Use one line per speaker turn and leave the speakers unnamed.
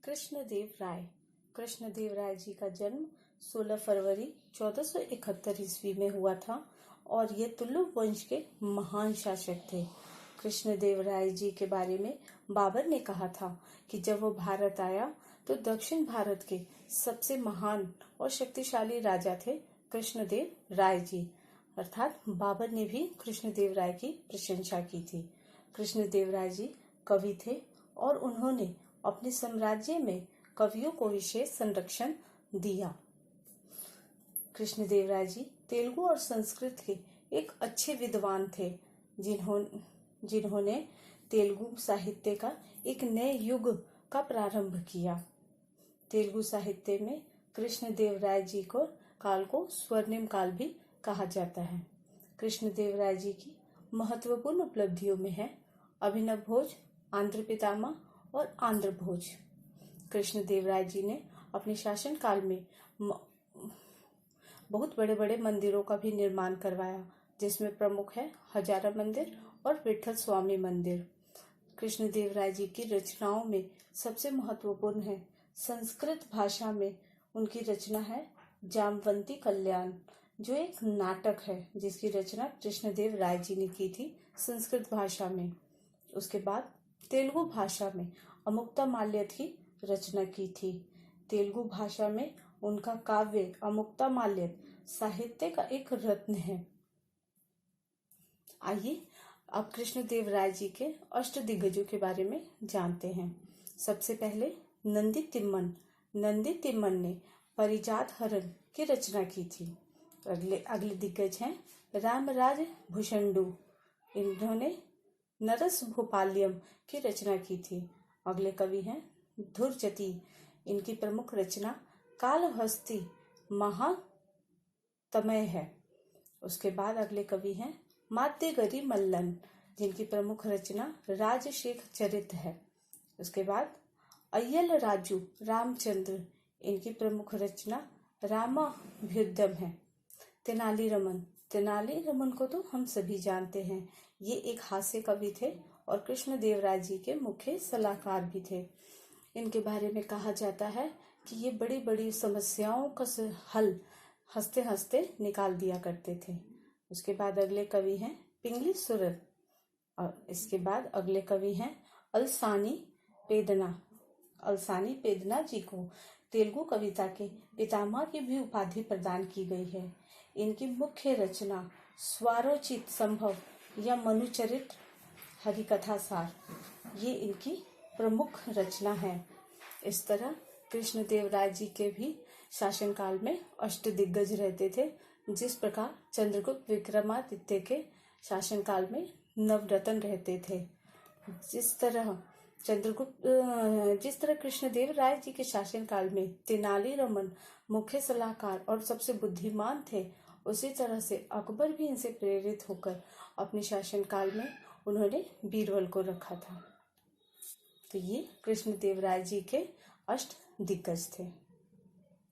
कृष्णदेव राय। कृष्णदेव राय जी का जन्म 16 फरवरी 1471 ईस्वी में हुआ था और ये तुलुक वंश के महान शासक थे। कृष्णदेव राय जी के बारे में बाबर ने कहा था कि जब वो भारत आया तो दक्षिण भारत के सबसे महान और शक्तिशाली राजा थे कृष्णदेव राय जी। अर्थात बाबर ने भी कृष्णदेव राय की प्रशंसा की थी। कृष्णदेव राय जी कवि थे और उन्होंने अपने साम्राज्य में कवियों को विशेष संरक्षण दिया। कृष्णदेव राय जी तेलुगु और संस्कृत के एक अच्छे विद्वान थे, जिन्होंने तेलुगु साहित्य का एक नए युग का प्रारंभ किया। तेलुगु साहित्य में कृष्णदेव राय जी को काल को स्वर्णिम काल भी कहा जाता है। कृष्णदेव राय जी की महत्वपूर्ण उपलब्धियों में है अभिनव भोज, आंध्र पितामह और आंध्र भोज। कृष्णदेव राय जी ने अपने शासन काल में बहुत बड़े बड़े मंदिरों का भी निर्माण करवाया, जिसमें प्रमुख है हजारा मंदिर और विठल स्वामी मंदिर। कृष्णदेव राय जी की रचनाओं में सबसे महत्वपूर्ण है संस्कृत भाषा में उनकी रचना है जामवंती कल्याण, जो एक नाटक है जिसकी रचना कृष्णदेव राय जी ने की थी संस्कृत भाषा में। उसके बाद तेलुगु भाषा में अमुक्तमाल्यद की रचना की थी। तेलुगु भाषा में उनका काव्य अमुक्तमाल्यद साहित्य का एक रत्न है। आइए अब कृष्णदेव राय जी के अष्टदिग्गजों के बारे में जानते हैं। सबसे पहले नंदी तिम्मन ने परिजात हरण की रचना की थी। अगले दिग्गज हैं रामराज भूषंडु, इन्होंने नरस भूपाल्यम की रचना की थी। अगले कवि हैं धुरजती, इनकी प्रमुख रचना कालहस्ती महात्म्य है। उसके बाद अगले कवि हैं माद्देगरी मल्लन, जिनकी प्रमुख रचना राजशेख चरित है। उसके बाद अय्यल राजू रामचंद्र, इनकी प्रमुख रचना रामाभ्युदय है। तेनाली रमन को तो हम सभी जानते हैं, ये एक हास्य कवि थे और कृष्णदेव राय जी के मुख्य सलाहकार भी थे। इनके बारे में कहा जाता है कि ये बड़ी बड़ी समस्याओं का हल हंसते हंसते निकाल दिया करते थे। उसके बाद अगले कवि हैं पिंगली सुरत और इसके बाद अगले कवि हैं अलसानी पेदना जी को तेलुगु कविता के पितामह की भी उपाधि प्रदान की गई है। इनकी मुख्य रचना स्वारोचित संभव या मनुचरित हरिकथा सार, ये इनकी प्रमुख रचना है। इस तरह कृष्णदेव राय जी के भी शासनकाल में अष्टदिग्गज रहते थे। जिस प्रकार चंद्रगुप्त विक्रमादित्य के शासनकाल में नवरत्न रहते थे, जिस तरह कृष्णदेव राय जी के शासनकाल में तेनाली रमन मुख्य सलाहकार और सबसे बुद्धिमान थे, उसी तरह से अकबर भी इनसे प्रेरित होकर अपने शासनकाल में उन्होंने बीरबल को रखा था। तो ये कृष्णदेव राय जी के अष्ट दिग्गज थे।